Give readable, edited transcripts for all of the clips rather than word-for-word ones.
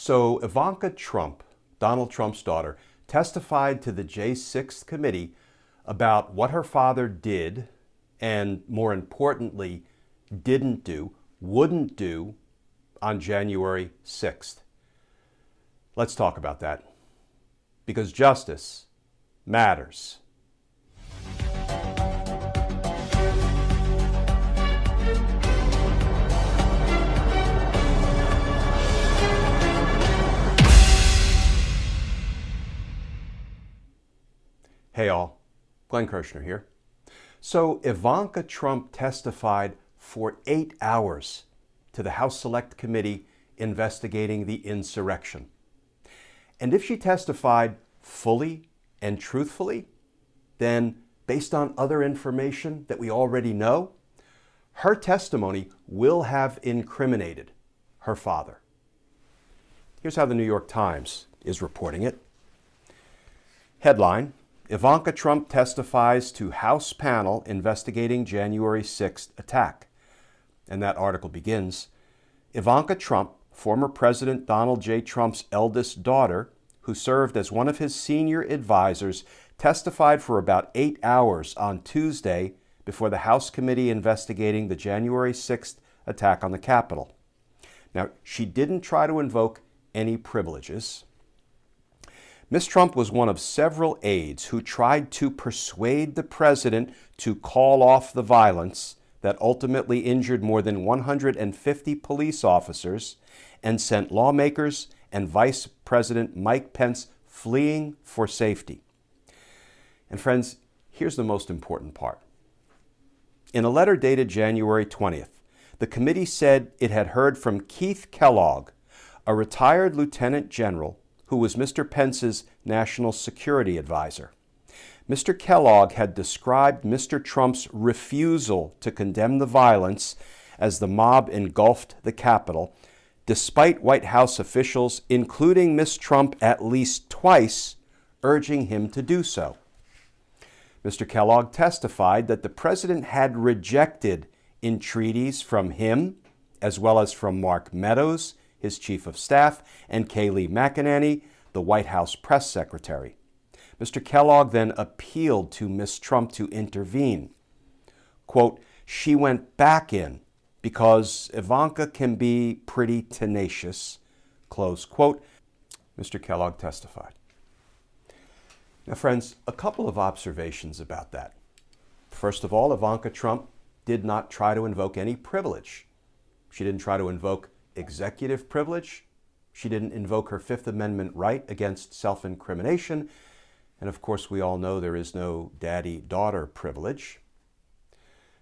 So Ivanka Trump, Donald Trump's daughter, testified to the J6 committee about what her father did and, more importantly, didn't do, wouldn't do on January 6th. Let's talk about that, because justice matters. Hey all, Glenn Kirshner here. So Ivanka Trump testified for 8 hours to the House Select Committee investigating the insurrection. And if she testified fully and truthfully, then based on other information that we already know, her testimony will have incriminated her father. Here's how the New York Times is reporting it. Headline: Ivanka Trump testifies to House panel investigating January 6th attack. And that article begins, Ivanka Trump, former President Donald J. Trump's eldest daughter, who served as one of his senior advisors, testified for about 8 hours on Tuesday before the House committee investigating the January 6th attack on the Capitol. Now, she didn't try to invoke any privileges. Ms. Trump was one of several aides who tried to persuade the president to call off the violence that ultimately injured more than 150 police officers and sent lawmakers and Vice President Mike Pence fleeing for safety. And friends, here's the most important part. In a letter dated January 20th, the committee said it had heard from Keith Kellogg, a retired lieutenant general who was Mr. Pence's national security advisor. Mr. Kellogg had described Mr. Trump's refusal to condemn the violence as the mob engulfed the Capitol, despite White House officials, including Ms. Trump at least twice, urging him to do so. Mr. Kellogg testified that the president had rejected entreaties from him, as well as from Mark Meadows, his chief of staff, and Kayleigh McEnany, the White House press secretary. Mr. Kellogg then appealed to Ms. Trump to intervene. Quote, she went back in because Ivanka can be pretty tenacious, close quote, Mr. Kellogg testified. Now, friends, a couple of observations about that. First of all, Ivanka Trump did not try to invoke any privilege. She didn't try to invoke executive privilege. She didn't invoke her Fifth Amendment right against self-incrimination. And of course, we all know there is no daddy-daughter privilege.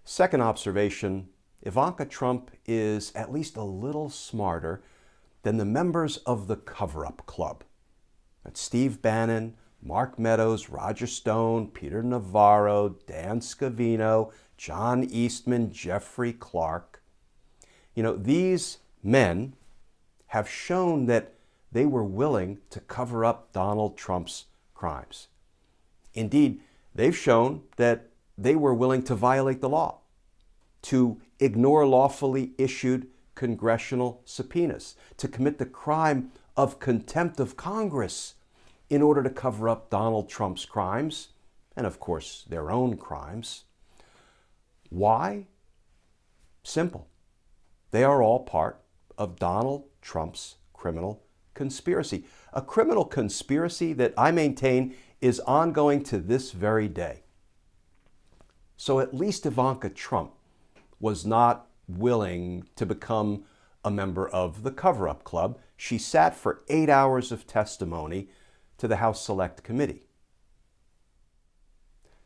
Second observation, Ivanka Trump is at least a little smarter than the members of the cover-up club. That's Steve Bannon, Mark Meadows, Roger Stone, Peter Navarro, Dan Scavino, John Eastman, Jeffrey Clark. You know, these men have shown that they were willing to cover up Donald Trump's crimes. Indeed, they've shown that they were willing to violate the law, to ignore lawfully issued congressional subpoenas, to commit the crime of contempt of Congress in order to cover up Donald Trump's crimes and, of course, their own crimes. Why? Simple. They are all part of Donald Trump's criminal conspiracy. A criminal conspiracy that I maintain is ongoing to this very day. So at least Ivanka Trump was not willing to become a member of the cover-up club. She sat for 8 hours of testimony to the House Select Committee.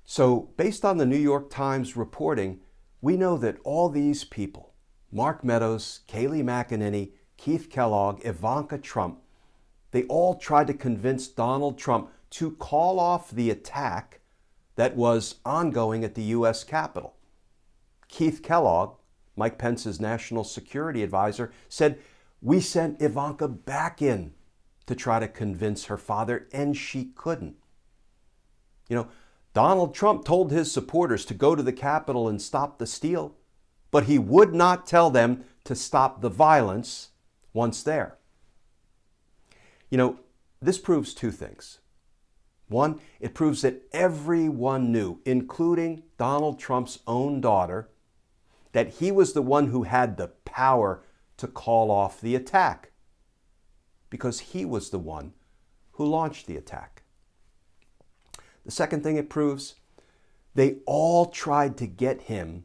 So based on the New York Times reporting, we know that all these people, Mark Meadows, Kayleigh McEnany, Keith Kellogg, Ivanka Trump, they all tried to convince Donald Trump to call off the attack that was ongoing at the U.S. Capitol. Keith Kellogg, Mike Pence's national security advisor, said, we sent Ivanka back in to try to convince her father, and she couldn't. You know, Donald Trump told his supporters to go to the Capitol and stop the steal, but he would not tell them to stop the violence once there. This proves two things. One, it proves that everyone knew, including Donald Trump's own daughter, that he was the one who had the power to call off the attack, because he was the one who launched the attack. The second thing it proves, they all tried to get him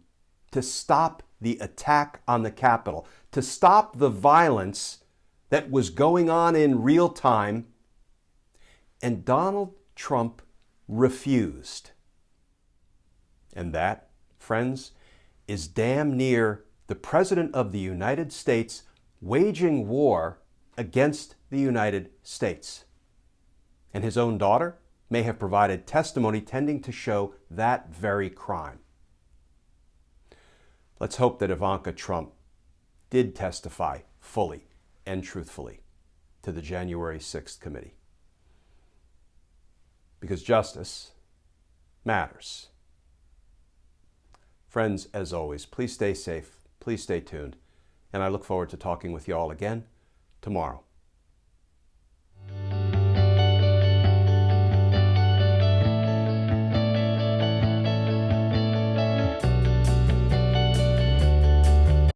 to stop the attack on the Capitol, to stop the violence that was going on in real time, and Donald Trump refused. And that, friends, is damn near the President of the United States waging war against the United States. And his own daughter may have provided testimony tending to show that very crime. Let's hope that Ivanka Trump did testify fully and truthfully to the January 6th committee. Because justice matters. Friends, as always, please stay safe, please stay tuned, and I look forward to talking with you all again tomorrow.